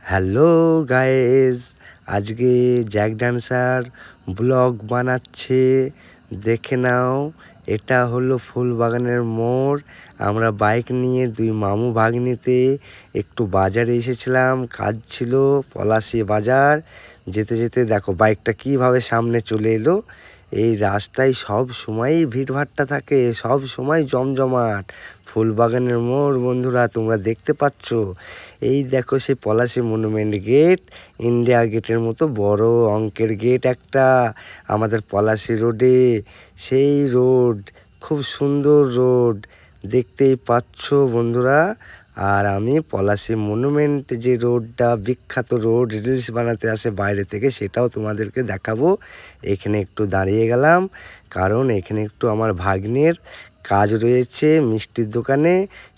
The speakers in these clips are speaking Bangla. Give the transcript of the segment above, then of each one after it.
হ্যালো গাইস, আজকে জ্যাক ডান্সার ব্লগ বানাচ্ছে। দেখে নাও, এটা হলো ফুলবাগানের মোড়। আমরা বাইক নিয়ে দুই মামু ভাগ্নিতে একটু বাজারে এসেছিলাম, কাজ ছিল পলাশী বাজার। যেতে যেতে দেখো বাইকটা কিভাবে সামনে চলে এলো। এই রাস্তায় সব সময়ই ভিড়ভাট্টা থাকে, সব সময় জমজমাট। ফুলবাগানের মোড় বন্ধুরা তোমরা দেখতে পাচ্ছ। এই দেখো সেই পলাশী মনুমেন্ট গেট, ইন্ডিয়া গেটের মতো বড় অঙ্কের গেট একটা আমাদের পলাশী রোডে। সেই রোড খুব সুন্দর রোড, দেখতেই পাচ্ছ বন্ধুরা। আর আমি পলাশী মনুমেন্ট যে রোডটা বিখ্যাত রোড, রিলস বানাতে আসে বাইরে থেকে, সেটাও তোমাদেরকে দেখাবো। এখানে একটু দাঁড়িয়ে গেলাম, কারণ এখানে একটু আমার ভাগ্নের কাজ রয়েছে মিষ্টির দোকানে।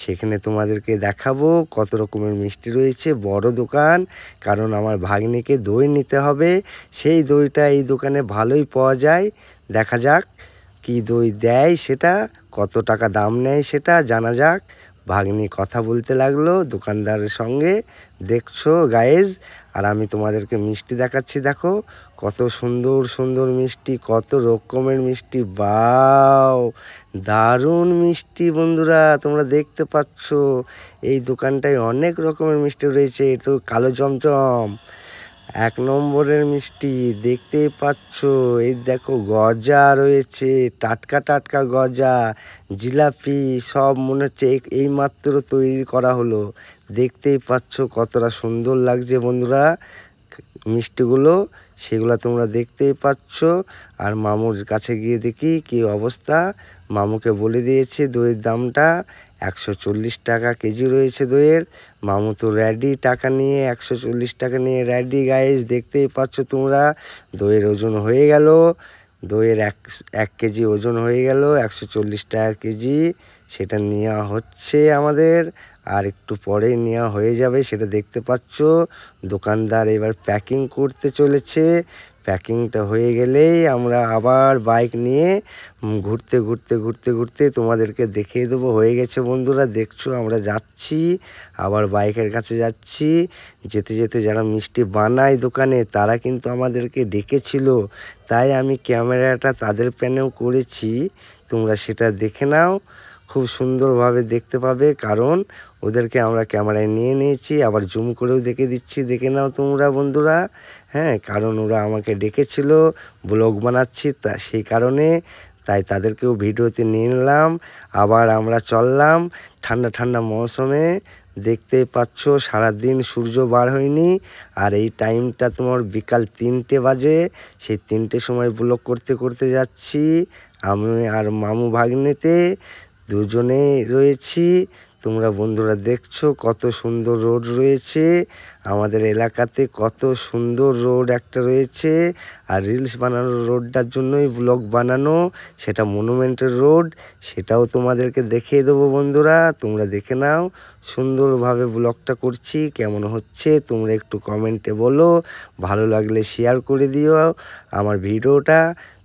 সেখানে তোমাদেরকে দেখাবো কত রকমের মিষ্টি রয়েছে, বড় দোকান। কারণ আমার ভাগ্নিকে দই নিতে হবে, সেই দইটা এই দোকানে ভালোই পাওয়া যায়। দেখা যাক কি দই দেয়, সেটা কত টাকা দাম নেয় সেটা জানা যাক। ভাগ্নি কথা বলতে লাগলো দোকানদারের সঙ্গে, দেখছো গাইজ। আর আমি তোমাদেরকে মিষ্টি দেখাচ্ছি, দেখো কত সুন্দর সুন্দর মিষ্টি, কত রকমের মিষ্টি। বাও, দারুণ মিষ্টি বন্ধুরা, তোমরা দেখতে পাচ্ছ। এই দোকানটায় অনেক রকমের মিষ্টি রয়েছে। তো কালো চমচম এক নম্বরের মিষ্টি, দেখতেই পাচ্ছ। এই দেখো গজা রয়েছে, টাটকা টাটকা গজা, জিলাপি, সব মনে হচ্ছে এই মাত্র তৈরি করা হলো। দেখতেই পাচ্ছ কতটা সুন্দর লাগছে বন্ধুরা মিষ্টিগুলো, সেগুলো তোমরা দেখতেই পাচ্ছ। আর মামুর কাছে গিয়ে দেখি কি অবস্থা। মামুকে বলে দিয়েছে দইয়ের দামটা 140 টাকা কেজি রয়েছে দইয়ের। মামু তো রেডি, টাকা নিয়ে 140 টাকা নিয়ে রেডি গাইজ, দেখতেই পাচ্ছ তোমরা। দইয়ের ওজন হয়ে গেল, দইয়ের এক কেজি ওজন হয়ে গেল 140 টাকা কেজি। সেটা নেওয়া হচ্ছে আমাদের, আর একটু পরে নেওয়া হয়ে যাবে, সেটা দেখতে পাচ্ছ। দোকানদার এবার প্যাকিং করতে চলেছে। প্যাকিংটা হয়ে গেলেই আমরা আবার বাইক নিয়ে ঘুরতে ঘুরতে ঘুরতে ঘুরতে তোমাদেরকে দেখিয়ে দেবো। হয়ে গেছে বন্ধুরা, দেখছো আমরা যাচ্ছি, আবার বাইকের কাছে যাচ্ছি। যেতে যেতে যারা মিষ্টি বানায় দোকানে, তারা কিন্তু আমাদেরকে ডেকেছিল, তাই আমি ক্যামেরাটা তাদের প্যানেও করেছি। তোমরা সেটা দেখে নাও, খুব সুন্দরভাবে দেখতে পাবে, কারণ ওদেরকে আমরা ক্যামেরায় নিয়ে নিয়েছি। আবার জুম করেও দেখে দিচ্ছি, দেখে নাও তোমরা বন্ধুরা। হ্যাঁ, কারণ ওরা আমাকে ডেকেছিল, ব্লগ বানাচ্ছি তা সেই কারণে, তাই তাদেরকেও ভিডিওতে নিয়ে নিলাম। আবার আমরা চললাম ঠান্ডা ঠান্ডা মৌসুমে। দেখতেই পাচ্ছ সারাদিন সূর্য বার হয়নি, আর এই টাইমটা তোমার বিকাল 3টে বাজে। সেই 3টের সময় ব্লগ করতে করতে যাচ্ছি আমি আর মামু ভাগ্নেতে, দুজনে রয়েছি। তোমরা বন্ধুরা দেখছো কত সুন্দর রোড রয়েছে আমাদের এলাকাতে, কত সুন্দর রোড একটা রয়েছে। আর রিলস বানানোর রোডটার জন্যই ব্লগ বানানো, সেটা মনুমেন্টের রোড, সেটাও তোমাদেরকে দেখিয়ে দেবো বন্ধুরা। তোমরা দেখে নাও, সুন্দরভাবে ব্লগটা করছি। কেমন হচ্ছে তোমরা একটু কমেন্টে বলো, ভালো লাগলে শেয়ার করে দিও আমার ভিডিওটা।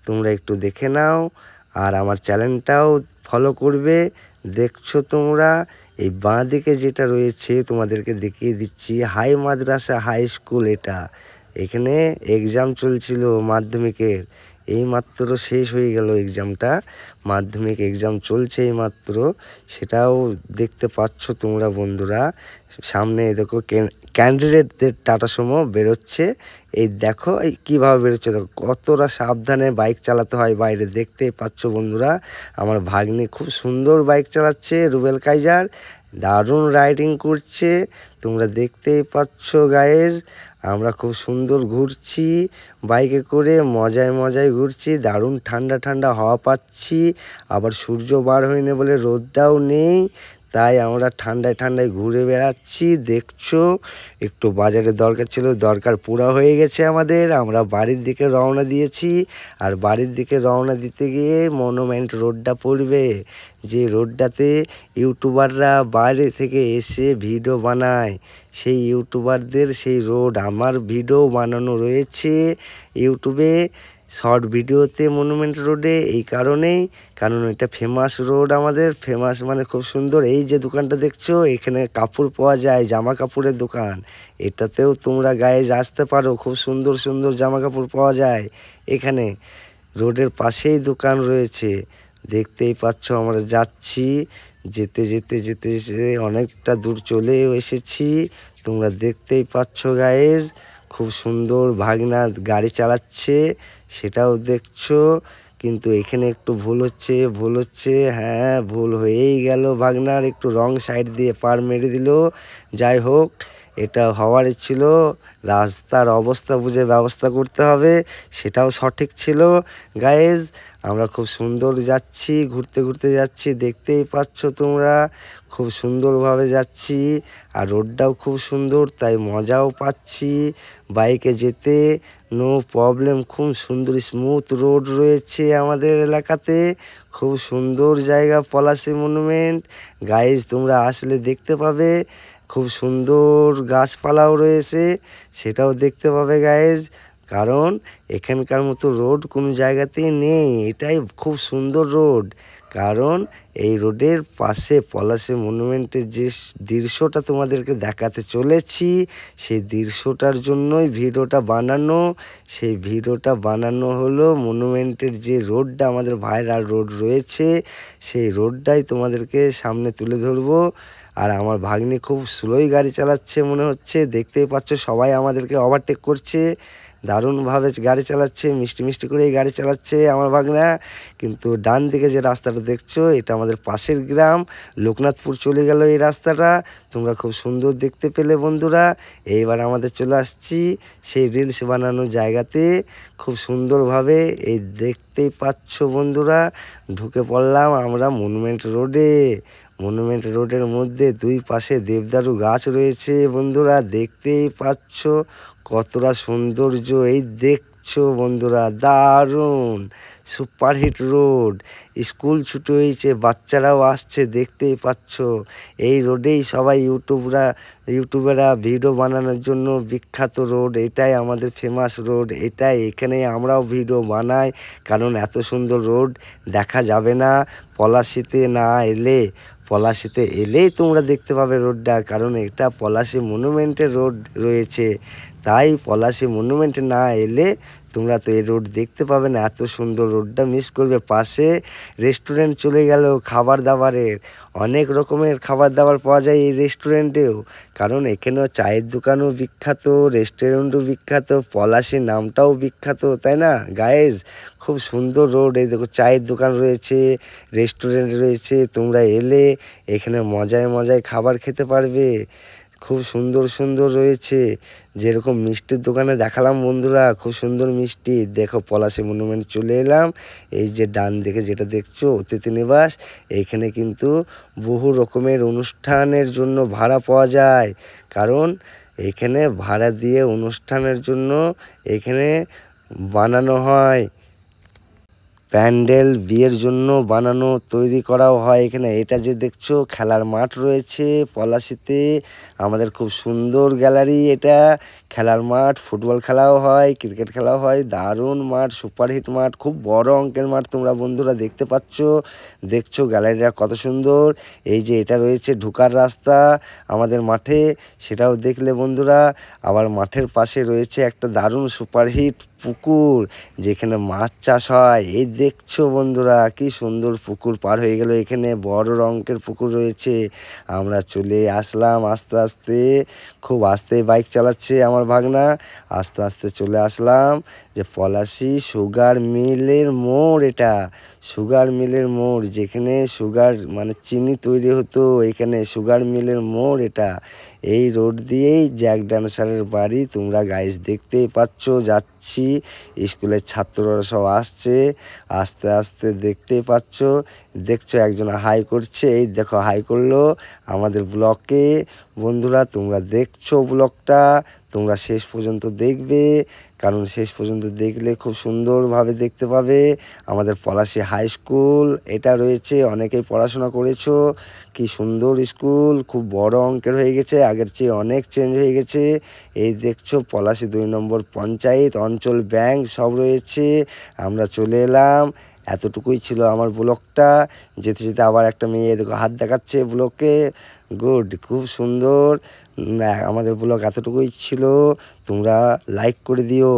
তোমরা একটু দেখে নাও, আর আমার চ্যানেলটাও ফলো করবে। দেখছো তোমরা এই বাঁ দিকে যেটা রয়েছে তোমাদেরকে দেখিয়ে দিচ্ছি, হাই মাদ্রাসা হাই স্কুল। এটা এখানে এক্সাম চলছিল মাধ্যমিকের, এই মাত্র শেষ হয়ে গেল এক্সামটা, মাধ্যমিক এক্সাম চলছে এই মাত্র, সেটাও দেখতে পাচ্ছ তোমরা বন্ধুরা। সামনে দেখো ক্যান্ডিডেটদের টাটা সুমো বেরোচ্ছে। এই দেখো এই কীভাবে বেরোচ্ছে, দেখো কতটা সাবধানে বাইক চালাতে হয় বাইরে, দেখতেই পাচ্ছ বন্ধুরা। আমার ভাগ্নি খুব সুন্দর বাইক চালাচ্ছে, রুবেল কাইজার, দারুণ রাইডিং করছে, তোমরা দেখতেই পাচ্ছ গায়েস। আমরা খুব সুন্দর ঘুরছি বাইকে করে, মজায় মজায় ঘুরছি, দারুণ ঠান্ডা ঠান্ডা হাওয়া পাচ্ছি। আবার সূর্য বার হয়নি বলে রোদটাও নেই, তাই আমরা ঠান্ডায় ঠান্ডায় ঘুরে বেড়াচ্ছি। দেখছো একটু বাজারের দরকার ছিল, দরকার পুরা হয়ে গেছে আমাদের। আমরা বাড়ির দিকে রওনা দিয়েছি, আর বাড়ির দিকে রওনা দিতে গিয়ে মনুমেন্ট রোডটা পড়বে, যে রোডটাতে ইউটিউবাররা বাইরে থেকে এসে ভিডিও বানায়, সেই ইউটিউবারদের সেই রোড। আমার ভিডিও বানানো রয়েছে ইউটিউবে, শর্ট ভিডিওতে মনুমেন্ট রোডে এই কারণেই, কারণ এটা ফেমাস রোড আমাদের, ফেমাস মানে খুব সুন্দর। এই যে দোকানটা দেখছো, এখানে কাপড় পাওয়া যায়, জামা কাপড়ের দোকান। এটাতেও তোমরা গায়ে আসতে পারো, খুব সুন্দর সুন্দর জামা কাপড় পাওয়া যায় এখানে। রোডের পাশেই দোকান রয়েছে, দেখতেই পাচ্ছ। আমরা যাচ্ছি, যেতে যেতে যেতে যেতে অনেকটা দূর চলেও এসেছি, তোমরা দেখতেই পাচ্ছ গায়েস। খুব সুন্দর ভাগনা গাড়ি চালাচ্ছে, সেটাও দেখছো। কিন্তু এখানে একটু ভুল হচ্ছে, হ্যাঁ ভুল হয়েই গেল। ভাগনার একটু রং সাইড দিয়ে পার মেরে দিল। যাই হোক, এটা হওয়ারই ছিল। রাস্তার অবস্থা বুঝে ব্যবস্থা করতে হবে, সেটাও সঠিক ছিল গায়েজ। আমরা খুব সুন্দর যাচ্ছি, ঘুরতে ঘুরতে যাচ্ছি, দেখতেই পাচ্ছ তোমরা। খুব সুন্দরভাবে যাচ্ছি, আর রোডটাও খুব সুন্দর, তাই মজাও পাচ্ছি বাইকে যেতে। নো প্রবলেম, খুব সুন্দর স্মুথ রোড রয়েছে আমাদের এলাকাতে। খুব সুন্দর জায়গা পলাশী মনুমেন্ট গাইজ, তোমরা আসলে দেখতে পাবে। খুব সুন্দর গাছপালাও রয়েছে, সেটাও দেখতে পাবে গাইজ। কারণ এখানকার মতো রোড কোনো জায়গাতেই নেই, এটাই খুব সুন্দর রোড। কারণ এই রোডের পাশে পলাশী মনুমেন্টের যে দৃশ্যটা তোমাদেরকে দেখাতে চলেছি, সেই দৃশ্যটার জন্যই ভিডিওটা বানানো। সেই ভিডিওটা বানানো হলো মনুমেন্টের যে রোডটা আমাদের ভাইরাল রোড রয়েছে, সেই রোডটাই তোমাদেরকে সামনে তুলে ধরবো। আর আমার ভাগ্নি খুব স্লোই গাড়ি চালাচ্ছে মনে হচ্ছে, দেখতেই পাচ্ছ। সবাই আমাদেরকে ওভারটেক করছে, দারুণভাবে গাড়ি চালাচ্ছে, মিষ্টি মিষ্টি করেই গাড়ি চালাচ্ছে আমার ভাগনা। কিন্তু ডান দিকে যে রাস্তাটা দেখছো, এটা আমাদের পাশের গ্রাম লোকনাথপুর চলে গেল এই রাস্তাটা। তোমরা খুব সুন্দর দেখতে পেলে বন্ধুরা। এইবার আমাদের চলে আসছি সেই রিলস বানানোর জায়গাতে, খুব সুন্দরভাবে। এই দেখতেই পাচ্ছ বন্ধুরা, ঢুকে পড়লাম আমরা মনুমেন্ট রোডে। মনুমেন্ট রোডের মধ্যে দুই পাশে দেবদারু গাছ রয়েছে বন্ধুরা, দেখতেই পাচ্ছ কতটা সৌন্দর্য। এই দেখছো বন্ধুরা, দারুণ সুপারহিট রোড। স্কুল ছুটি হয়েছে, বাচ্চারাও আসছে, দেখতেই পাচ্ছ। এই রোডেই সবাই ইউটিউবেরা ভিডিও বানানোর জন্য বিখ্যাত রোড। এটাই আমাদের ফেমাস রোড, এখানেই আমরাও ভিডিও বানাই। কারণ এত সুন্দর রোড দেখা যাবে না পলাশীতে না এলে। পলাশীতে এলেই তোমরা দেখতে পাবে রোডটা, কারণ এটা পলাশী মনুমেন্টের রোড রয়েছে। তাই পলাশী মনুমেন্টে না এলে তোমরা তো এই রোড দেখতে পাবে না, এত সুন্দর রোডটা মিস করবে। পাশে রেস্টুরেন্ট চলে গেল খাবার দাবারের, অনেক রকমের খাবার দাবার পাওয়া যায় এই রেস্টুরেন্টেও। কারণ এখানেও চায়ের দোকানও বিখ্যাত, রেস্টুরেন্টও বিখ্যাত, পলাশী নামটাও বিখ্যাত, তাই না গায়েজ? খুব সুন্দর রোড। এই দেখো চায়ের দোকান রয়েছে, রেস্টুরেন্ট রয়েছে, তোমরা এলে এখানে মজায় মজায় খাবার খেতে পারবে। খুব সুন্দর সুন্দর রয়েছে, যেরকম মিষ্টির দোকানে দেখালাম বন্ধুরা, খুব সুন্দর মিষ্টি। দেখো পলাশী মনুমেন্ট চলে এলাম। এই যে ডান দিকে যেটা দেখছো অতিথি নিবাস, এইখানে কিন্তু বহু রকমের অনুষ্ঠানের জন্য ভাড়া পাওয়া যায়। কারণ এখানে ভাড়া দিয়ে অনুষ্ঠানের জন্য এখানে বানানো হয় প্যান্ডেল, বিয়ের জন্য বানানো তৈরি করাও হয় এখানে। এটা যে দেখছো খেলার মাঠ রয়েছে পলাশীতে, আমাদের খুব সুন্দর গ্যালারি। এটা খেলার মাঠ, ফুটবল খেলাও হয়, ক্রিকেট খেলাও হয়, দারুণ মাঠ, সুপারহিট মাঠ, খুব বড় অঙ্কের মাঠ। তোমরা বন্ধুরা দেখতে দেখছো গ্যালারিটা কত সুন্দর। এই যে এটা রয়েছে ঢোকার রাস্তা আমাদের মাঠে, সেটাও দেখলে বন্ধুরা। আবার মাঠের পাশে রয়েছে একটা দারুণ সুপারহিট পুকুর, যেখানে মাছ চাষ হয়। এই দেখছো বন্ধুরা, কি সুন্দর পুকুর পার হয়ে গেল, এখানে বড় অঙ্কের পুকুর রয়েছে। আমরা চলে আসলাম আস্তে আস্তে, খুব আস্তে বাইক চালাচ্ছে আমার ভাগনা। আস্তে আস্তে চলে আসলাম যে পলাশী সুগার মিলের মোড়। এটা সুগার মিলের মোড়, যেখানে সুগার মানে চিনি তৈরি হতো, এখানে সুগার মিলের মোড় এটা। এই রোড দিয়েই জ্যাক ডান্সারের বাড়ি। তোমরা গাইস দেখতেই পাচ্ছ, যাচ্ছি, স্কুলের ছাত্ররা সব আসছে আস্তে আস্তে, দেখতেই পাচ্ছ। দেখছো একজন হাই করছে, এই দেখো হাই করলো। আমাদের ব্লকে বন্ধুরা তোমরা দেখছো ব্লগটা, তোমরা শেষ পর্যন্ত দেখবে, কারণ শেষ পর্যন্ত দেখলে খুব সুন্দরভাবে দেখতে পাবে। আমাদের পলাশী হাই স্কুল এটা রয়েছে, অনেকেই পড়াশোনা করেছো, কি সুন্দর স্কুল, খুব বড় অঙ্কের হয়ে গেছে, আগের চেয়ে অনেক চেঞ্জ হয়ে গেছে। এই দেখছো পলাশী 2 নম্বর পঞ্চায়েত, অঞ্চল ব্যাংক সব রয়েছে। আমরা চলে এলাম, এতটুকুই ছিল আমার ব্লগটা। যেতে যেতে আবার একটা মেয়ে দেখো হাত দেখাচ্ছে ব্লগে, গুড, খুব সুন্দর। আমাদের ব্লগ এতটুকুই ছিল, তোমরা লাইক করে দিও।